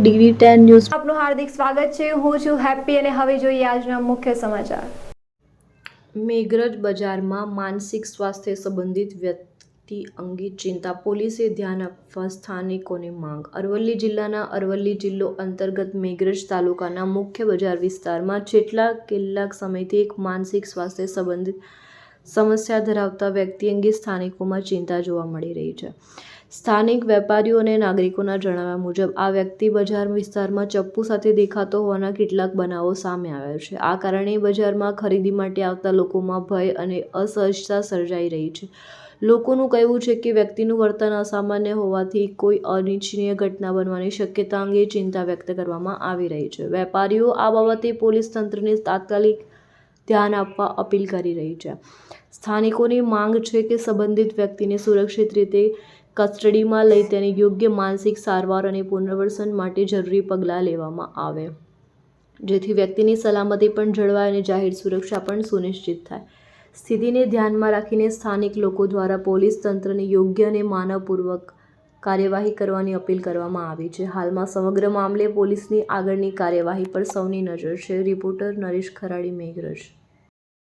DD10 news આપનું હાર્દિક સ્વાગત છે। હું છું હેપી અને હવે જોઈએ આજના મુખ્ય સમાચાર। મેઘરજ બજારમાં માનસિક સ્વાસ્થ્ય સંબંધિત વ્યક્તિ અંગે ચિંતા, પોલીસે ધ્યાન આપવા સ્થાનિકોની માંગ। અરવલ્લી જિલ્લાના અરવલ્લી જિલ્લો અંતર્ગત મેઘરજ તાલુકાના મુખ્ય બજાર વિસ્તારમાં છેલ્લા કેટલાક સમયથી એક માનસિક સ્વાસ્થ્ય સંબંધિત સમસ્યા ધરાવતા વ્યક્તિ અંગે સ્થાનિકોમાં ચિંતા જોવા મળી રહી છે। સ્થાનિક વેપારીઓ અને નાગરિકોના જણાવ્યા મુજબ આ વ્યક્તિ બજાર વિસ્તારમાં ચપ્પુ સાથે દેખાતો હોવાના કેટલાક બનાવો સામે આવ્યા છે। આ કારણે બજારમાં ખરીદી માટે આવતા લોકોમાં ભય અને અસહજતા સર્જાઈ રહી છે। લોકોનું કહેવું છે કે વ્યક્તિનું વર્તન અસામાન્ય હોવાથી કોઈ અનિચ્છનીય ઘટના બનવાની શક્યતા અંગે ચિંતા વ્યક્ત કરવામાં આવી રહી છે। વેપારીઓ આ બાબતે પોલીસ તંત્રને તાત્કાલિક ધ્યાન આપવા અપીલ કરી રહી છે। સ્થાનિકોની માંગ છે કે સંબંધિત વ્યક્તિને સુરક્ષિત રીતે કસ્ટડીમાં લઈ તેની યોગ્ય માનસિક સારવાર અને પુનર્વસન માટે જરૂરી પગલાં લેવામાં આવે, જેથી વ્યક્તિની સલામતી પણ જળવાય અને જાહેર સુરક્ષા પણ સુનિશ્ચિત થાય। સ્થિતિને ધ્યાનમાં રાખીને સ્થાનિક લોકો દ્વારા પોલીસ તંત્રને યોગ્ય અને માનવપૂર્વક કાર્યવાહી કરવાની અપીલ કરવામાં આવી છે। હાલમાં સમગ્ર મામલે પોલીસની આગળની કાર્યવાહી પર સૌની નજર છે। રિપોર્ટર નરેશ ખરાડી, મેઘરજ।